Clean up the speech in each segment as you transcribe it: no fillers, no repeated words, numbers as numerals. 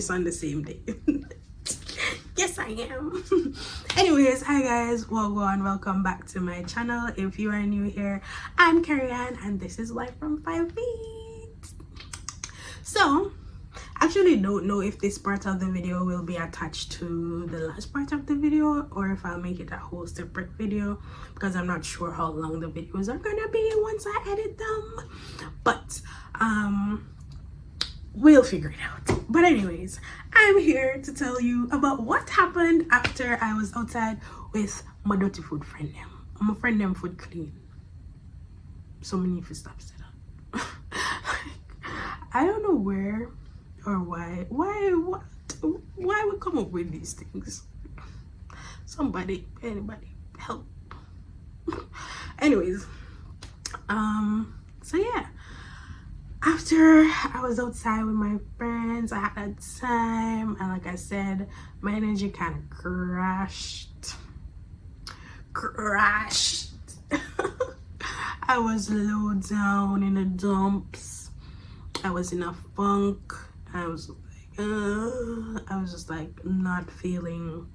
this on the same day. Yes, I am. Anyways, hi guys, welcome back to my channel. If you are new here, I'm Carrie-Ann and this is Life from 5 Feet. So actually don't know if this part of the video will be attached to the last part of the video or if I'll make it a whole separate video, because I'm not sure how long the videos are gonna be once I edit them, but we'll figure it out. But anyways, I'm here to tell you about what happened after I was outside with my dirty food friend them. My friend them food clean, so many need to stop that. I don't know where or why we come up with these things. Somebody, anybody, help. Anyways, so yeah, after I was outside with my friends, I had a time, and like I said, my energy kind of crashed. I was low down in the dumps. I was in a funk. I was just like not feeling,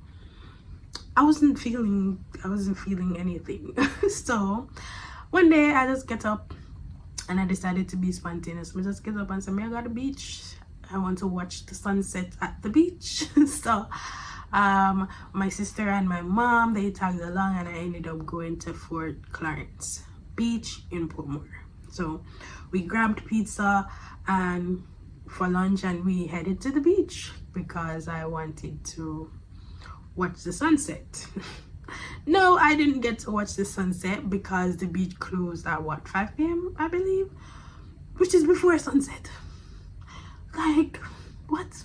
I wasn't feeling anything. So one day I just get up and I decided to be spontaneous. I just get up and say, I got the beach, I want to watch the sunset at the beach. So my sister and my mom, they tagged along, and I ended up going to Fort Clarence Beach in Portmore. So we grabbed pizza and for lunch, and we headed to the beach because I wanted to watch the sunset. No, I didn't get to watch the sunset because the beach closed at what, 5 p.m. I believe, which is before sunset. Like, what?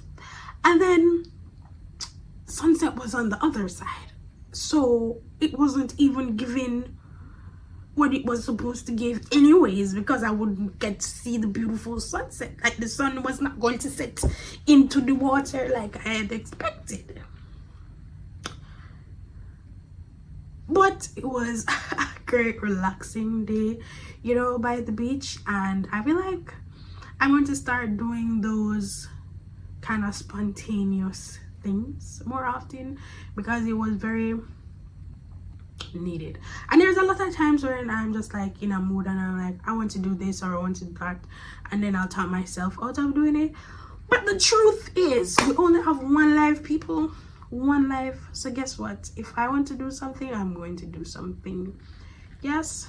And then sunset was on the other side, so it wasn't even giving what it was supposed to give anyways, because I wouldn't get to see the beautiful sunset. Like, the sun was not going to set into the water like I had expected. But it was a great relaxing day, you know, by the beach, and I feel like I'm going to start doing those kind of spontaneous things more often because it was very needed. And there's a lot of times when I'm just like in a mood and I'm like, I want to do this or I want to do that, and then I'll talk myself out of doing it. But the truth is, we only have one life, people, one life. So guess what? If I want to do something, I'm going to do something. Yes.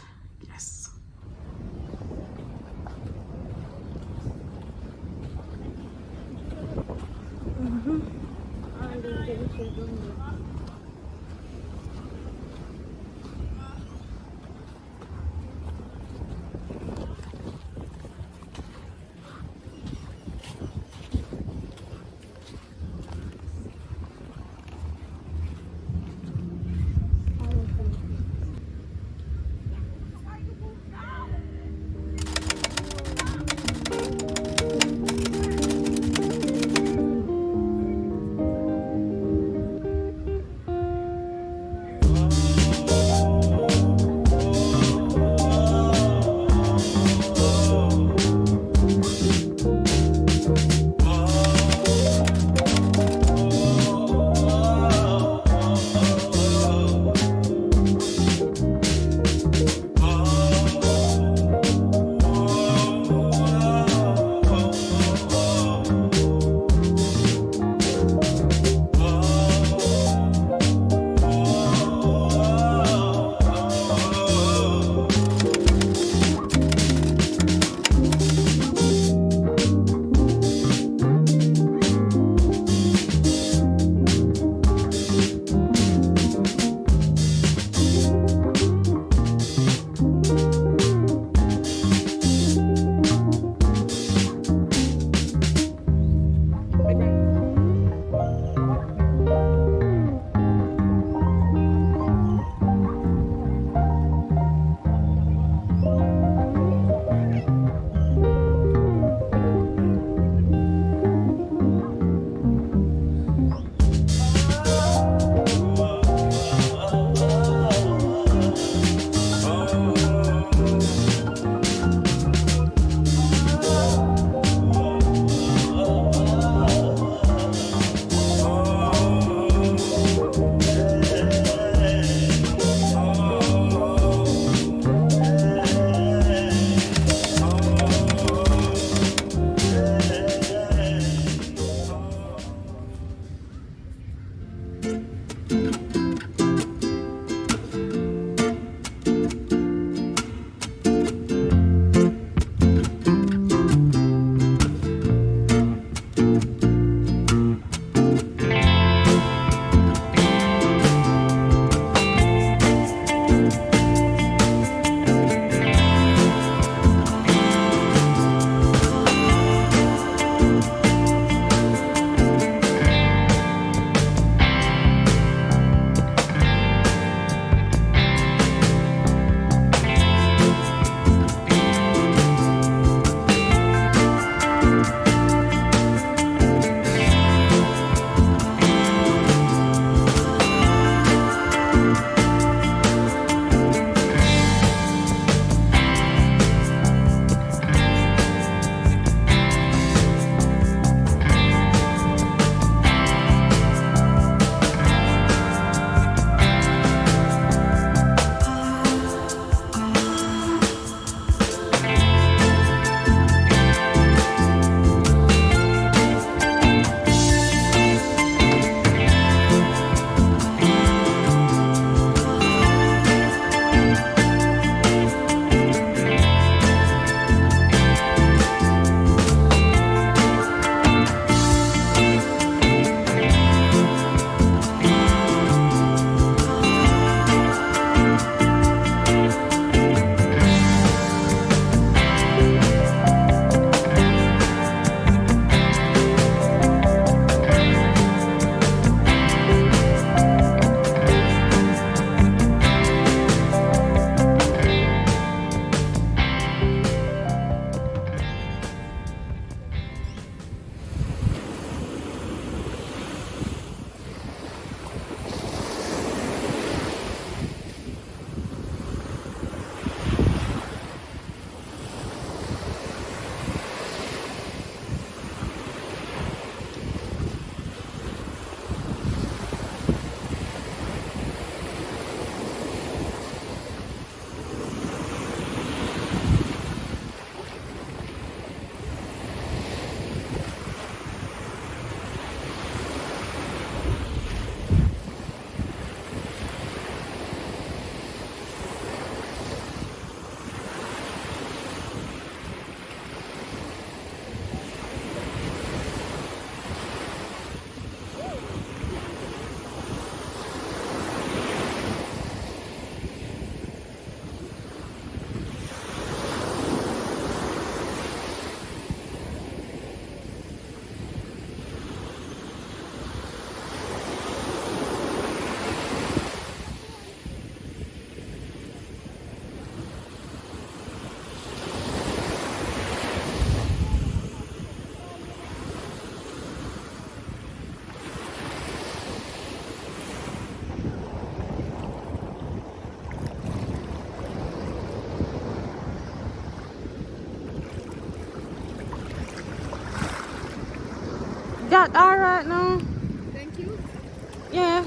But alright now. Thank you. Yeah.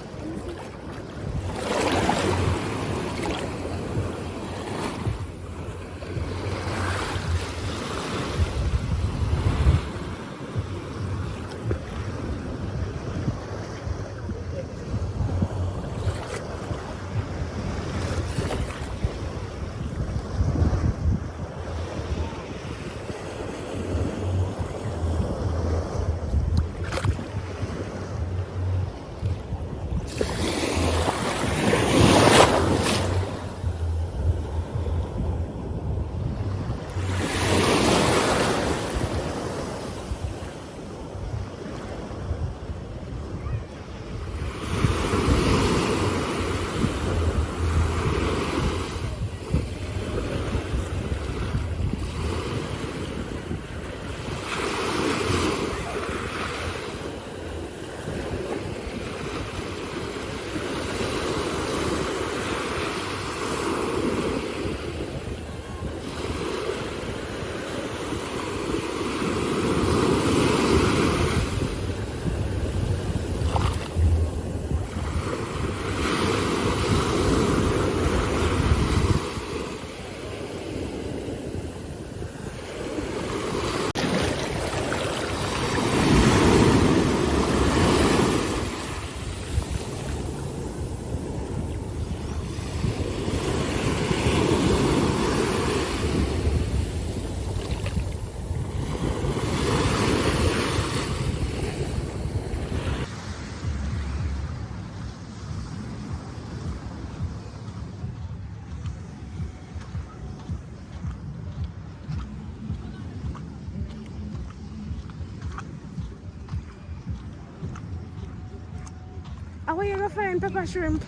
How are you gonna find pepper shrimp?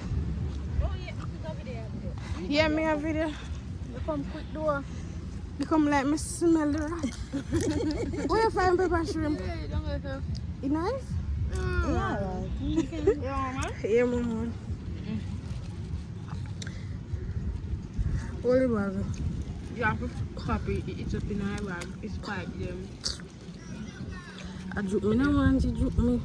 Oh yeah, it's over there. Yeah, me a video. You come quick door. You come like me smell the rat. Where you find pepper shrimp? Yeah, you don't go. It nice? Yeah, right. You can. Yeah, Yeah, mama. What about it? you have to copy it up in a bag. It's quite them. I juke me, no want to juke me.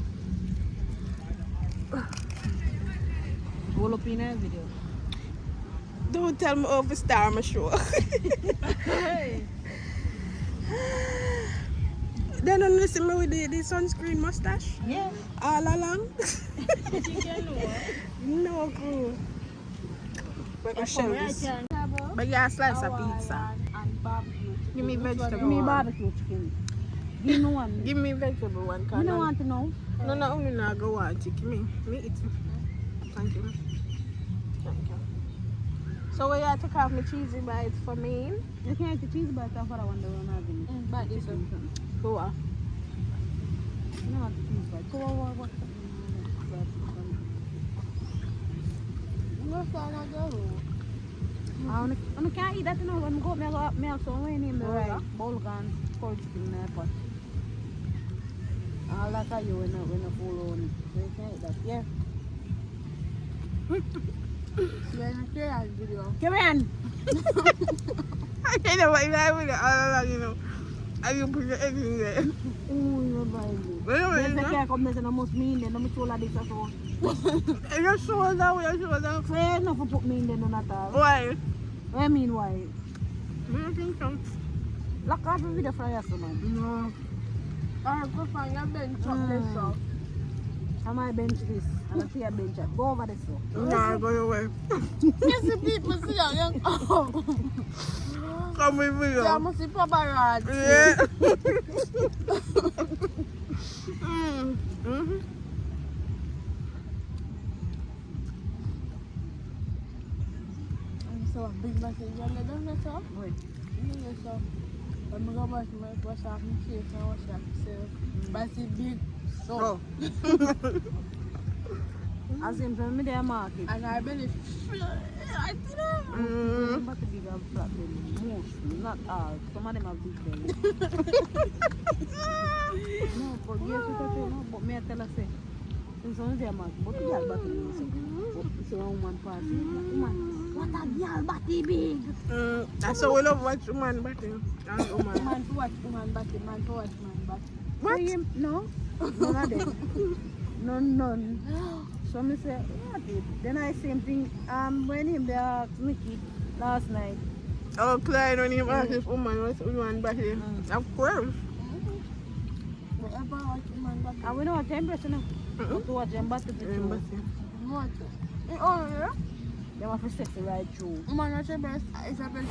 Roll up in a video. Don't tell me off a star my show. Hey. They don't listen me with the sunscreen mustache Yeah. all along. You can know. No clue. But I show this. But But yeah, a slice of pizza. and barbecue. Give me vegetable Give me one. barbecue chicken. Give me one. Give me vegetable one. You don't want to know? No, no, only now go want it. Give me eat it. Thank you. Thank you. So we have to have my cheesy bites for me. You can't eat the cheese bites off what I want to run. But this one. Go on. You don't want the cheese bites. So what? I can't eat that, you know. When I go, I have some way in the right bowl and cold chicken in the pot. I like how you when I follow on. So you can't eat that. Yeah. Yeah, I share that video. Come in. I can't know what you have with it all along, you know. And you put your egg in there. Oh, you're buying Wait a minute. They can't come there and I must mean them. I'm sure like this as well. And your shoulder, with your shoulder. Fair enough to put me in there, none at all. Why? I mean, why? I don't think so. Lock off the video for us, man. No. I'll go find a bench up there, so. I might bench this. And I see a bench up. Go over this, so. Nah, go away. You see people see a young. Come with me, I yo. must see paparazzi. Yeah. So, big message. You want to do that, sir? Wait. So, I'm going to wash off my face and wash off myself. But it's big. So. As in, from me, they market. And I belly I did it. But the big have flat belly. Most, not all. Some of them have big belly. No, but yes, you can say no. But me I tell her say, in some of them market, but the girl body big. So a woman pass. Woman, what a girl body big. That's how we love watch woman body. And woman. Man to watch woman body, man to watch man body. What? So no. None of them. None. So me say, what it? Then I same thing when him they asked Mickey last night. Oh, Clyde, when you ask if woman was woman battery. Of course. And we know what temperature now. But to watch them battle the two. What? Oh, yeah? They want to set the right through. Man, what's your best? It's your best.